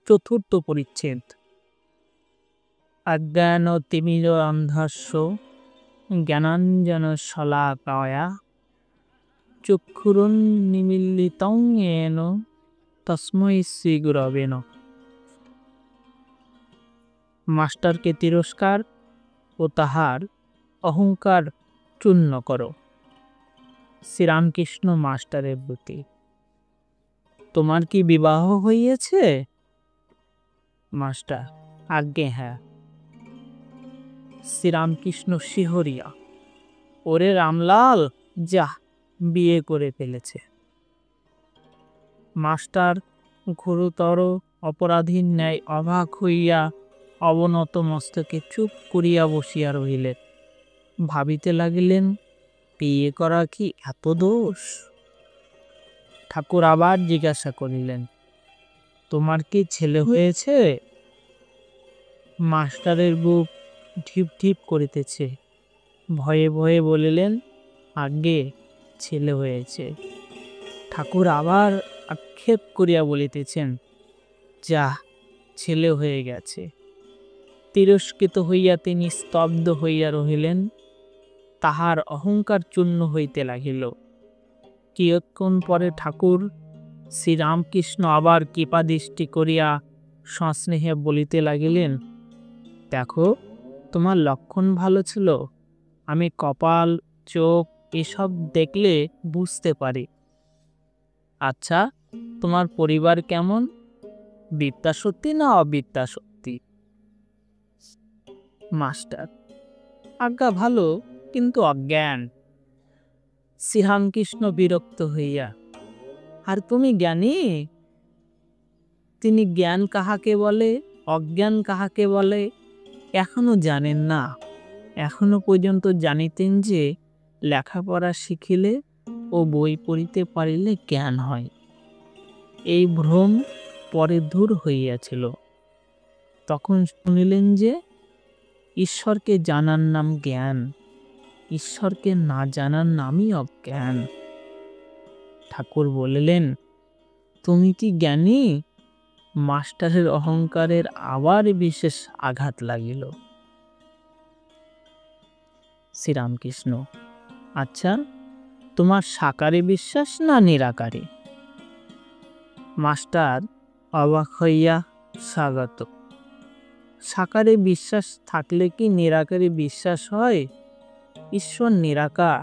চতুর্থ পরিচ্ছেদ। অজ্ঞান তিমির অন্ধস্য জ্ঞানাঞ্জন শলাকায়া চক্ষুরুন্মিলিতং येन তস্मै শ্রী গুরবে নমঃ। মাস্টারকে তিরস্কার ও তাহার অহংকার চূর্ণ করো। শ্রীরামকৃষ্ণ মাস্টারের প্রতি। তোমার কি বিবাহ হইয়াছে? মাস্টার: আজ্ঞে হ্যাঁ। শ্রীরামকৃষ্ণ শিহরিয়া: ওরে রামলাল, যা, বিয়ে করে ফেলেছে। মাস্টার ঘোরতর অপরাধীর ন্যায় অবাক হইয়া অবনত মস্তকে চুপ করিয়া বসিয়া রহিলেন। ভাবিতে লাগিলেন, বিয়ে করা কি এত দোষ? ঠাকুর আবার জিজ্ঞাসা করিলেন, তোমার কি ছেলে হয়েছে? মাস্টারের বুক ঢিপ ঢিপ করিতেছে। ভয়ে ভয়ে বলিলেন, আজ্ঞে, ছেলে হয়েছে। ঠাকুর আবার আক্ষেপ করিয়া বলিতেছেন, যা, ছেলে হয়ে গেছে। তিরস্কৃত হইয়া তিনি স্তব্ধ হইয়া রহিলেন। তাহার অহংকার চূর্ণ হইতে লাগিল। কিয়ৎক্ষণ পরে ঠাকুর শ্রীরামকৃষ্ণ আবার কৃপাদৃষ্টি করিয়া সস্নেহে বলিতে লাগিলেন, দেখো, তোমার লক্ষণ ভালো ছিল। আমি কপাল, চোখ এসব দেখলে বুঝতে পারি। আচ্ছা, তোমার পরিবার কেমন? বিদ্যাসত্যি না অবিদ্যাসত্যি? মাস্টার: আজ্ঞা ভালো, কিন্তু অজ্ঞান। শ্রীরামকৃষ্ণ বিরক্ত হইয়া: আর তুমি জ্ঞানী? তিনি জ্ঞান কাহাকে বলে, অজ্ঞান কাহাকে বলে এখনো জানেন না। এখনো পর্যন্ত জানিতেন যে লেখাপড়া শিখিলে ও বই পড়িতে পারিলে জ্ঞান হয়। এই ভ্রম পরে দূর হইয়াছিল। তখন শুনিলেন যে ঈশ্বরকে জানার নাম জ্ঞান, ঈশ্বরকে না জানার নামই অজ্ঞান। ঠাকুর বলিলেন, তুমি কি জ্ঞানী? মাস্টারের অহংকারের আবার বিশেষ আঘাত লাগিল। শ্রীরামকৃষ্ণ: আচ্ছা, তোমার সাকারে বিশ্বাস না নিরাকারে? মাস্টার অবাক হইয়া স্বাগত: সাকারে বিশ্বাস থাকলে কি নিরাকারে বিশ্বাস হয়? ঈশ্বর নিরাকার,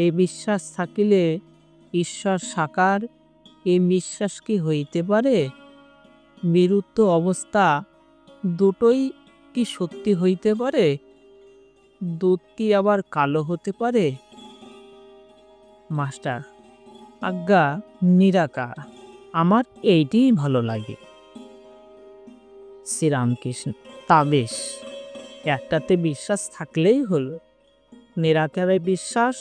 এই বিশ্বাস থাকিলে ঈশ্বর সাকার, এই বিশ্বাস কি হইতে পারে? বিরুদ্ধ অবস্থা দুটোই কি সত্যি হইতে পারে? দুধ কি আবার কালো হতে পারে? মাস্টার: আজ্ঞা, নিরাকার, আমার এইটিই ভালো লাগে। শ্রীরামকৃষ্ণ: তা বেশ, একটাতে বিশ্বাস থাকলেই হলো। নিরাকারে বিশ্বাস,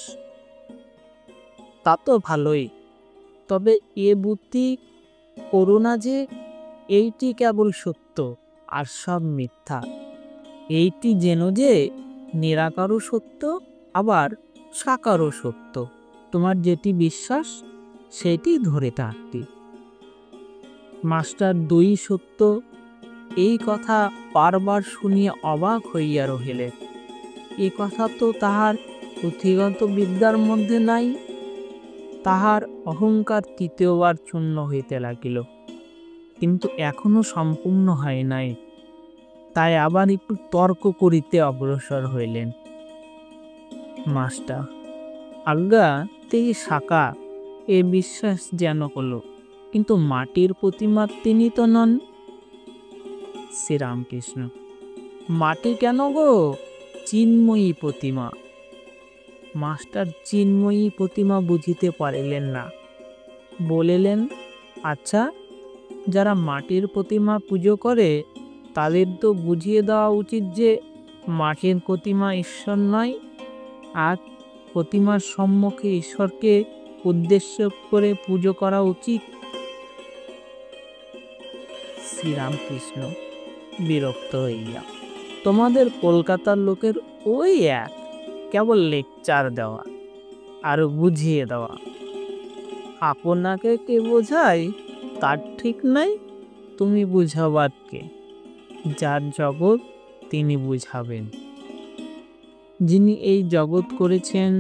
তা তো ভালোই। তবে এ বুদ্ধি করো না যে এইটি কেবল সত্য আর সব মিথ্যা। এইটি যেন যে নিরাকারও সত্য, আবার সাকারও সত্য। তোমার যেটি বিশ্বাস সেটি ধরে থাকতি। মাস্টার দুই সত্য এই কথা বারবার শুনিয়া অবাক হইয়া রহিলেন। এ কথা তো তাহার পুঁথিগত বিদ্যার মধ্যে নাই। তাহার অহংকার তৃতীয়বার চূর্ণ হইতে লাগিল, কিন্তু এখনো সম্পূর্ণ হয় নাই। তাই আবার একটু তর্ক করিতে অগ্রসর হইলেন। মাস্টার: আজ্ঞা, তিনি সাকা, এ বিশ্বাস যেন হলো, কিন্তু মাটির প্রতিমা তিনি তো নন। শ্রীরামকৃষ্ণ: মাটি কেন গো? চিন্ময়ী প্রতিমা। মাস্টার চিন্ময়ী প্রতিমা বুঝিতে পারিলেন না। বলিলেন, আচ্ছা, যারা মাটির প্রতিমা পুজো করে তাদের তো বুঝিয়ে দেওয়া উচিত যে মাটির প্রতিমা ঈশ্বর নয়, আর প্রতিমার সম্মুখে ঈশ্বরকে উদ্দেশ্য করে পুজো করা উচিত। শ্রীরামকৃষ্ণ বিরক্ত হইয়া: তোমাদের কলকাতার লোকের ওই এক, কেবল লেকচার দেওয়া আর বুঝিয়ে দেওয়া। আপনাকে কে বোঝায় তার ঠিক নাই, তুমি বুঝাবার কে? যার জগৎ তিনি বুঝাবেন। যিনি এই জগৎ করেছেন,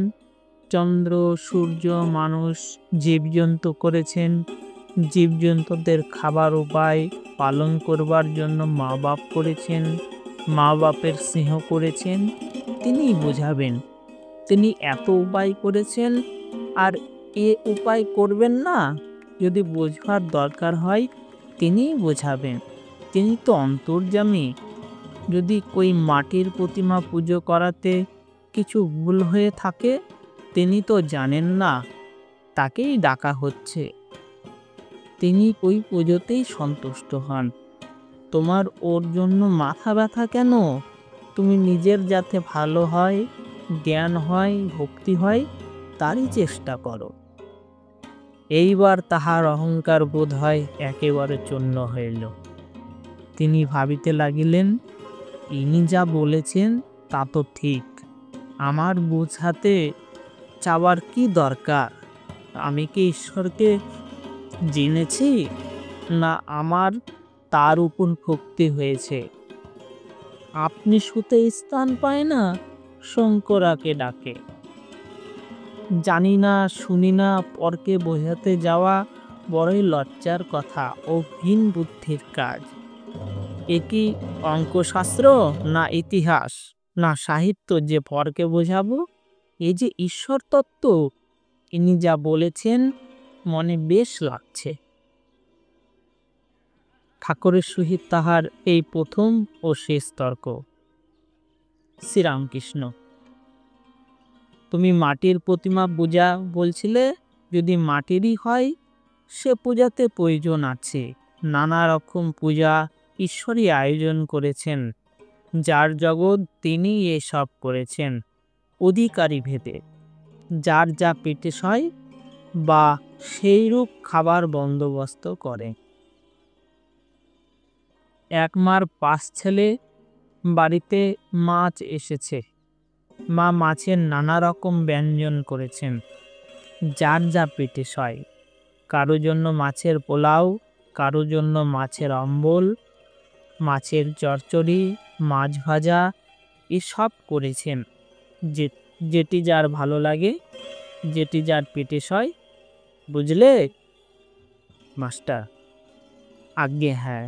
চন্দ্র, সূর্য, মানুষ, জীবজন্তু করেছেন, জীবজন্তুদের খাবার উপায় পালন করবার জন্য মা বাপ করেছেন, মা বাপের স্নেহ করেছেন, তিনিই বোঝাবেন। তিনি এত উপায় করেছেন, আর এ উপায় করবেন না, যদি বোঝবার দরকার হয় তিনিই বোঝাবেন। তিনি তো অন্তর্যামী। যদি কই মাটির প্রতিমা পুজো করাতে কিছু ভুল হয়ে থাকে, তিনি তো জানেন না, তাকেই ডাকা হচ্ছে। তিনি ওই পুজোতেই সন্তুষ্ট হন। তোমার ওর জন্য মাথা ব্যথা কেন? তুমি নিজের যাতে ভালো হয়, জ্ঞান হয়, ভক্তি হয়, তারই চেষ্টা করো। এইবার তাহার অহংকার বোধ হয় একেবারে চূর্ণ হইল। তিনি ভাবিতে লাগিলেন, ইনি যা বলেছেন তা তো ঠিক। আমার বোঝাতে চাওয়ার কি দরকার? আমি কি ঈশ্বরকে জেনেছি, না আমার তার উপর ভক্তি হয়েছে? আপনি শুতে স্থান পায় না, শঙ্করাকে ডাকে। জানি না, শুনি না, পরকে বোঝাতে যাওয়া বড়ই লজ্জার কথা ও হীন বুদ্ধির কাজ। এ কি অঙ্কশাস্ত্র, না ইতিহাস, না সাহিত্য যে পরকে বোঝাবো? এ যে ঈশ্বর তত্ত্ব, ইনি যা বলেছেন মনে বেশ লাগছে। ঠাকুরের সহিত তাহার এই প্রথম ও শেষ তর্ক। শ্রীরামকৃষ্ণ। তুমি মাটির প্রতিমা পূজা বলছিলে, যদি মাটিরই হয় সে পূজাতে প্রয়োজন আছে। নানা রকম পূজা ঈশ্বরই আয়োজন করেছেন। যার জগৎ তিনি এসব করেছেন অধিকারী ভেদে। যার যা পেটে সয় বা সেইরূপ খাবার বন্দোবস্ত করে। এক মার 5 ছেলে, বাড়িতে মাছ এসেছে। মা মাছের নানা রকম ব্যঞ্জন করেছেন, যার যা পেটে সয়। কারো জন্য মাছের পোলাও, কারো জন্য মাছের অম্বল, মাছের চচ্চড়ি, মাছ ভাজা, এসব করেছেন। যেটি যার ভালো লাগে, যেটি যার পেটে সয়। বুঝলে মাস্টার? আজ্ঞে হ্যাঁ।